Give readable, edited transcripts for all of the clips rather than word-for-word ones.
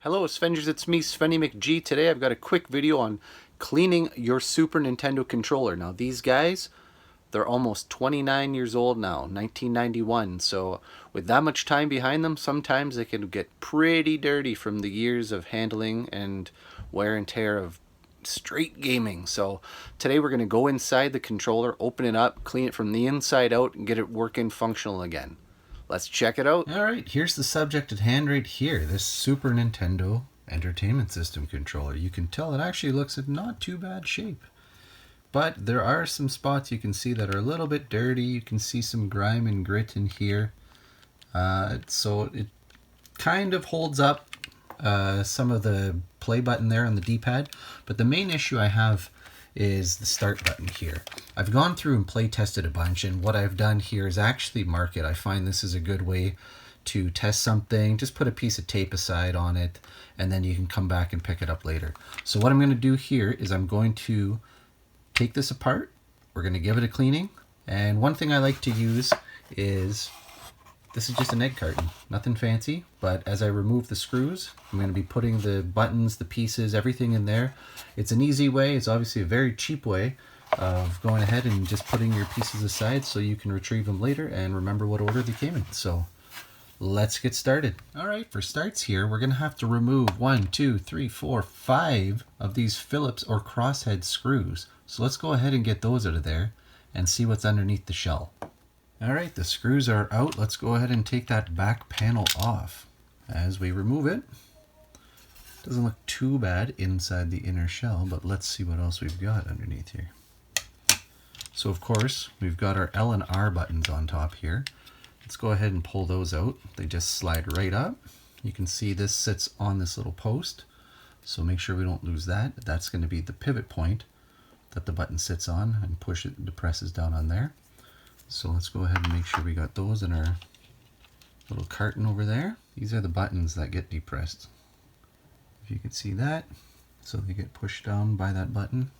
Hello SNES, it's me, Svenny McG. Today I've got a quick video on cleaning your Super Nintendo controller. Now these guys, they're almost 29 years old now, 1991. So with that much time behind them, sometimes they can get pretty dirty from the years of handling and wear and tear of straight gaming. So today we're going to go inside the controller, open it up, clean it from the inside out, and get it working functional again. Let's check it out. Alright, here's the subject at hand right here. This Super Nintendo Entertainment System controller. You can tell it actually looks in not too bad shape. But there are some spots you can see that are a little bit dirty. You can see some grime and grit in here. So it kind of holds up some of the play button there on the D-pad. But the main issue I have is the start button here. I've gone through and play tested a bunch, and what I've done here is actually mark it. I find this is a good way to test something. Just put a piece of tape aside on it, and then you can come back and pick it up later. So what I'm going to do here is I'm going to take this apart. We're going to give it a cleaning, and one thing I like to use is, this is just an egg carton, nothing fancy, but as I remove the screws, I'm going to be putting the buttons, the pieces, everything in there. It's an easy way. It's obviously a very cheap way of going ahead and just putting your pieces aside so you can retrieve them later and remember what order they came in. So let's get started. Alright, for starts here, we're going to have to remove 5 of these Phillips or crosshead screws. So let's go ahead and get those out of there and see what's underneath the shell. Alright, the screws are out. Let's go ahead and take that back panel off. As we remove it, doesn't look too bad inside the inner shell, but let's see what else we've got underneath here. So of course, we've got our L and R buttons on top here. Let's go ahead and pull those out. They just slide right up. You can see this sits on this little post, so make sure we don't lose that. That's going to be the pivot point that the button sits on, and push it and depresses down on there. So let's go ahead and make sure we got those in our little carton over there. These are the buttons that get depressed. If you can see that, so they get pushed down by that button.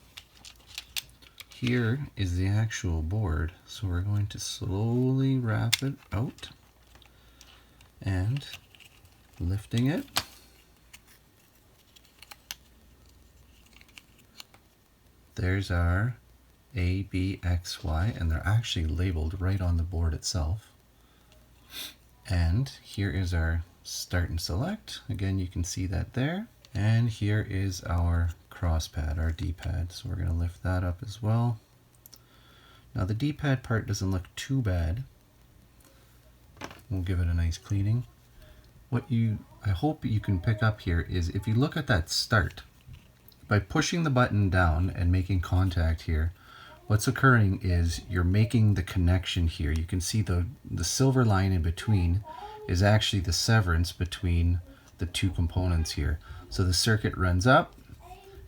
Here is the actual board, so we're going to slowly wrap it out and lifting it. There's our A, B, X, Y, and they're actually labeled right on the board itself. And here is our start and select. Again, you can see that there. And here is our cross pad, our D-pad. So we're going to lift that up as well. Now the D-pad part doesn't look too bad. We'll give it a nice cleaning. What I hope you can pick up here is if you look at that start, by pushing the button down and making contact here, what's occurring is you're making the connection here. You can see the silver line in between is actually the severance between the two components here. So the circuit runs up,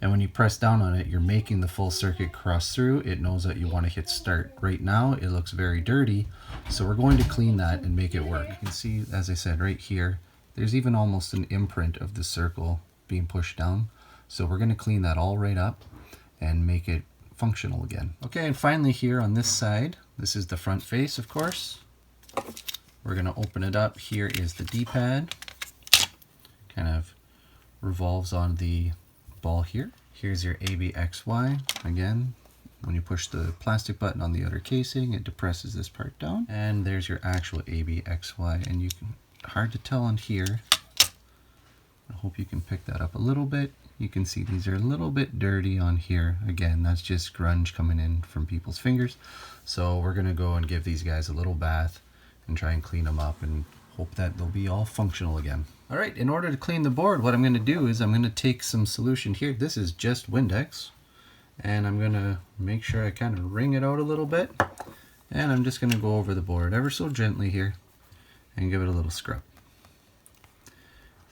and when you press down on it, you're making the full circuit cross through. It knows that you want to hit start. Right now, it looks very dirty, so we're going to clean that and make it work. You can see, as I said, right here, there's even almost an imprint of the circle being pushed down. So we're going to clean that all right up and make it functional again. Okay, and finally here on this side, this is the front face, of course. We're going to open it up. Here is the D-pad. Kind of revolves on the ball here. Here's your A, B, X, Y. Again, when you push the plastic button on the outer casing, it depresses this part down. And there's your actual A, B, X, Y. And you can, hard to tell on here. I hope you can pick that up a little bit. You can see these are a little bit dirty on here. Again, that's just grunge coming in from people's fingers. So we're gonna go and give these guys a little bath and try and clean them up and hope that they'll be all functional again. All right, in order to clean the board, what I'm gonna do is I'm gonna take some solution here. This is just Windex, and I'm gonna make sure I kind of wring it out a little bit. And I'm just gonna go over the board ever so gently here and give it a little scrub.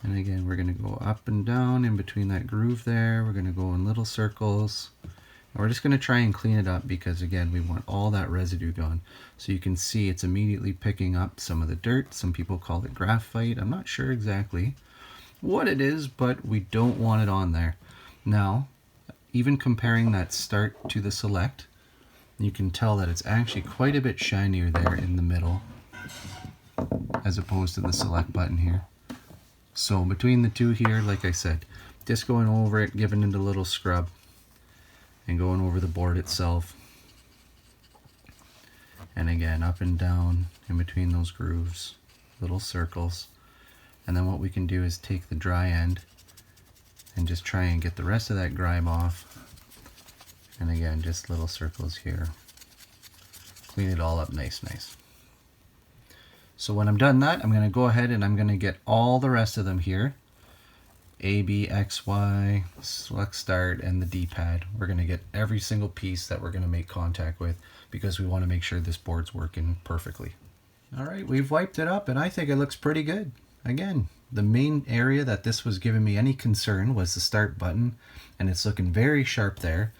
And again, we're going to go up and down in between that groove there. We're going to go in little circles. And we're just going to try and clean it up because, again, we want all that residue gone. So you can see it's immediately picking up some of the dirt. Some people call it graphite. I'm not sure exactly what it is, but we don't want it on there. Now, even comparing that start to the select, you can tell that it's actually quite a bit shinier there in the middle as opposed to the select button here. So between the two here, like I said, just going over it, giving it a little scrub, and going over the board itself. And again, up and down in between those grooves, little circles. And then what we can do is take the dry end and just try and get the rest of that grime off. And again, just little circles here. Clean it all up nice. So when I'm done that, I'm going to go ahead and I'm going to get all the rest of them here. A, B, X, Y, select start, and the D-pad. We're going to get every single piece that we're going to make contact with because we want to make sure this board's working perfectly. Alright, we've wiped it up and I think it looks pretty good. Again, the main area that this was giving me any concern was the start button, and it's looking very sharp there.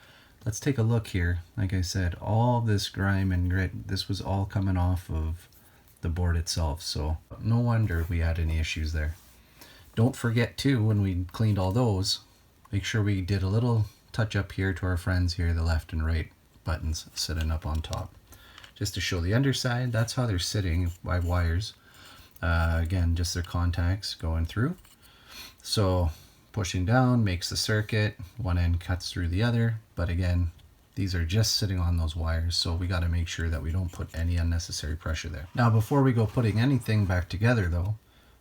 Let's take a look here. Like I said, all this grime and grit, this was all coming off of the board itself, so no wonder we had any issues there. Don't forget too, when we cleaned all those, make sure we did a little touch up here to our friends here, the left and right buttons sitting up on top. Just to show the underside, that's how they're sitting by wires. Again, just their contacts going through. So pushing down makes the circuit, one end cuts through the other, but again, these are just sitting on those wires, so we got to make sure that we don't put any unnecessary pressure there. Now before we go putting anything back together though,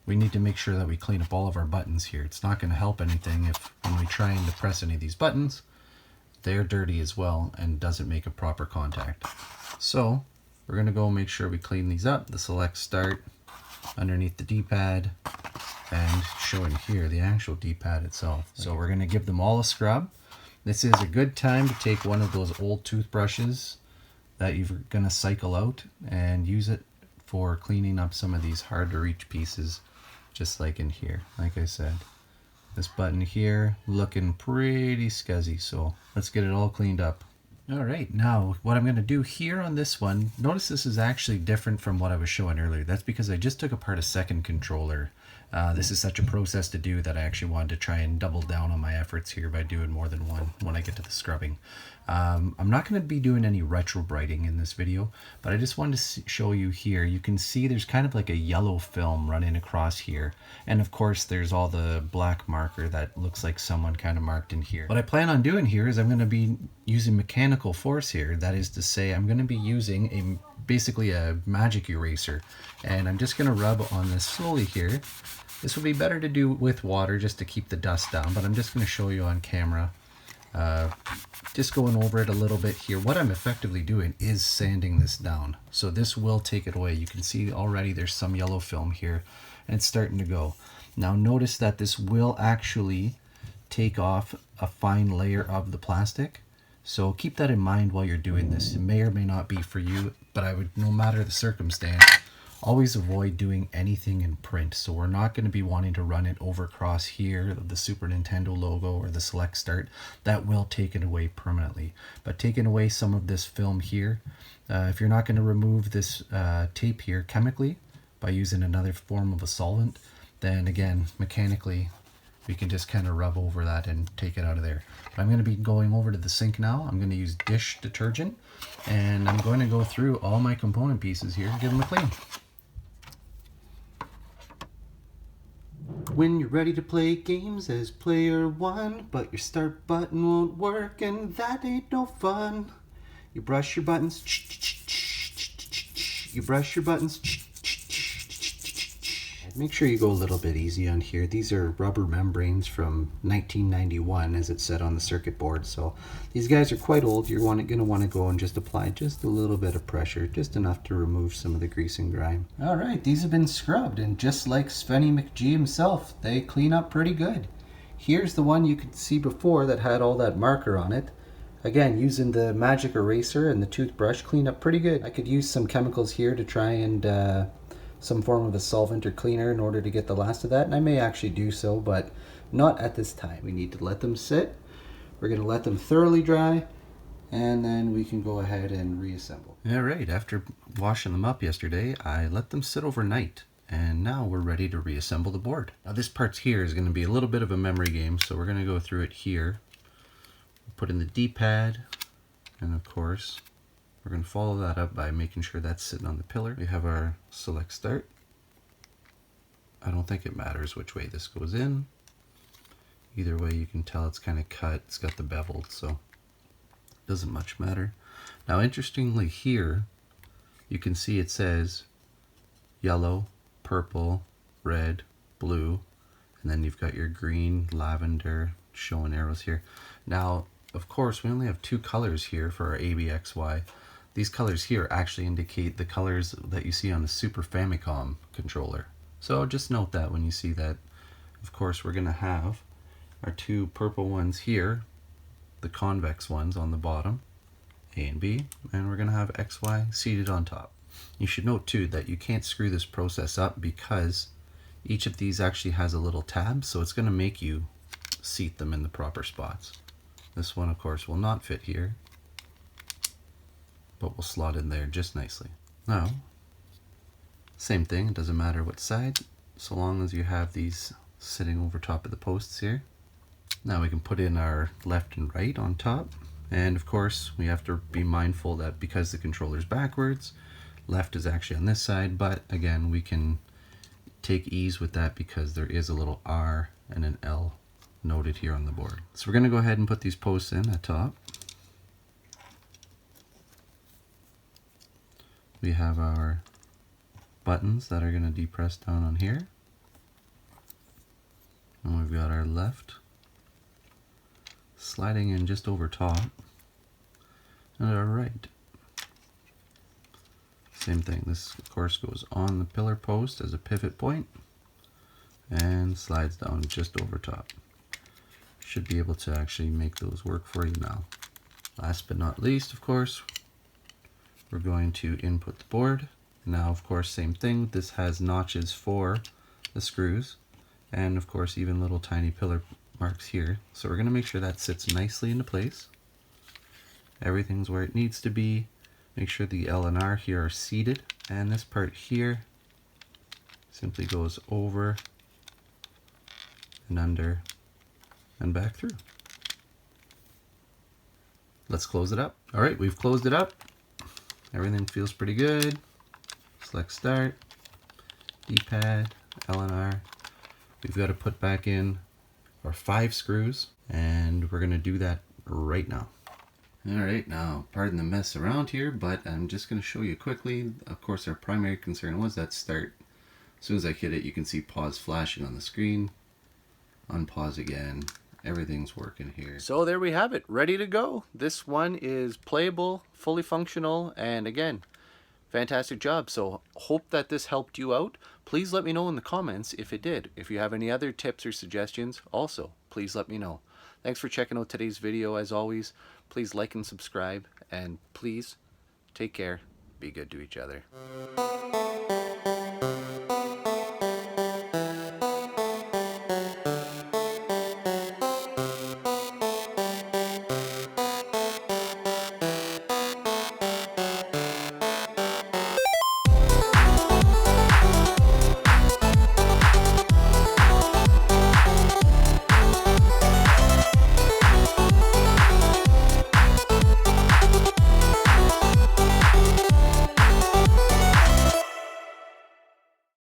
we need to make sure that we clean up all of our buttons here. It's not going to help anything if when we try and press any of these buttons, they're dirty as well and doesn't make a proper contact. So we're going to go make sure we clean these up. The select start underneath the D-pad, and showing here the actual D-pad itself. So we're going to give them all a scrub. This is a good time to take one of those old toothbrushes that you're going to cycle out and use it for cleaning up some of these hard to reach pieces, just like in here. Like I said, this button here looking pretty scuzzy, so let's get it all cleaned up. Alright, now what I'm going to do here on this one, notice this is actually different from what I was showing earlier. That's because I just took apart a second controller. This is such a process to do that I actually wanted to try and double down on my efforts here by doing more than one when I get to the scrubbing. I'm not going to be doing any retro brighting in this video, but I just wanted to show you here. You can see there's kind of like a yellow film running across here, and of course there's all the black marker that looks like someone kind of marked in here. What I plan on doing here is I'm going to be using mechanical force here. That is to say, I'm going to be using basically a magic eraser, and I'm just going to rub on this slowly here. This would be better to do with water just to keep the dust down, but I'm just going to show you on camera. Just going over it a little bit here. What I'm effectively doing is sanding this down, so this will take it away. You can see already there's some yellow film here and it's starting to go. Now notice that this will actually take off a fine layer of the plastic, so keep that in mind while you're doing this. It may or may not be for you, but I would, no matter the circumstance, always avoid doing anything in print. So we're not going to be wanting to run it over across here, the Super Nintendo logo or the select start. That will take it away permanently. But taking away some of this film here, if you're not going to remove this tape here chemically by using another form of a solvent, then again, mechanically, we can just kind of rub over that and take it out of there. But I'm going to be going over to the sink now. I'm going to use dish detergent, and I'm going to go through all my component pieces here and give them a clean. When you're ready to play games as player one, but your start button won't work, and that ain't no fun. You brush your buttons, you brush your buttons. Make sure you go a little bit easy on here. These are rubber membranes from 1991, as it said on the circuit board. So these guys are quite old. You're going to want to go and just apply just a little bit of pressure, just enough to remove some of the grease and grime. All right, these have been scrubbed, and just like Svenny McG himself, they clean up pretty good. Here's the one you could see before that had all that marker on it. Again, using the magic eraser and the toothbrush, cleaned up pretty good. I could use some chemicals here to try and some form of a solvent or cleaner in order to get the last of that, and I may actually do so, but not at this time. We need to let them sit. We're going to let them thoroughly dry, and then we can go ahead and reassemble. All right, after washing them up yesterday, I let them sit overnight, and now we're ready to reassemble the board. Now this part here is going to be a little bit of a memory game, so we're going to go through it here. Put in the D-pad, and of course, we're going to follow that up by making sure that's sitting on the pillar. We have our select start. I don't think it matters which way this goes in. Either way, you can tell it's kind of cut. It's got the beveled, so it doesn't much matter. Now, interestingly here, you can see it says yellow, purple, red, blue, and then you've got your green, lavender, showing arrows here. Now, of course, we only have 2 colors here for our ABXY. These colors here actually indicate the colors that you see on a Super Famicom controller. So just note that when you see that. Of course, we're going to have our 2 purple ones here, the convex ones on the bottom, A and B, and we're going to have XY seated on top. You should note too that you can't screw this process up because each of these actually has a little tab, so it's going to make you seat them in the proper spots. This one, of course, will not fit here, but will slot in there just nicely. Now, same thing, it doesn't matter what side, so long as you have these sitting over top of the posts here. Now we can put in our left and right on top, and of course we have to be mindful that because the controller's backwards, left is actually on this side, but again, we can take ease with that because there is a little R and an L noted here on the board. So we're going to go ahead and put these posts in at top. We have our buttons that are going to depress down on here. And we've got our left sliding in just over top. And our right. Same thing. This, of course, goes on the pillar post as a pivot point and slides down just over top. Should be able to actually make those work for you now. Last but not least, of course, we're going to input the board. Now, of course, same thing. This has notches for the screws and, of course, even little tiny pillar marks here. So we're going to make sure that sits nicely into place. Everything's where it needs to be. Make sure the L and R here are seated, and this part here simply goes over and under and back through. Let's close it up. All right, we've closed it up. Everything feels pretty good. Select start, D-pad, L and R. We've got to put back in our 5 screws, and we're gonna do that right now. All right, now, pardon the mess around here, but I'm just gonna show you quickly. Of course, our primary concern was that start. As soon as I hit it, you can see pause flashing on the screen. Unpause again. Everything's working here. So there we have it, ready to go. This one is playable, fully functional, and again, fantastic job. So hope that this helped you out. Please let me know in the comments if it did. If you have any other tips or suggestions, also, please let me know. Thanks for checking out today's video. As always, please like and subscribe, and please take care. Be good to each other.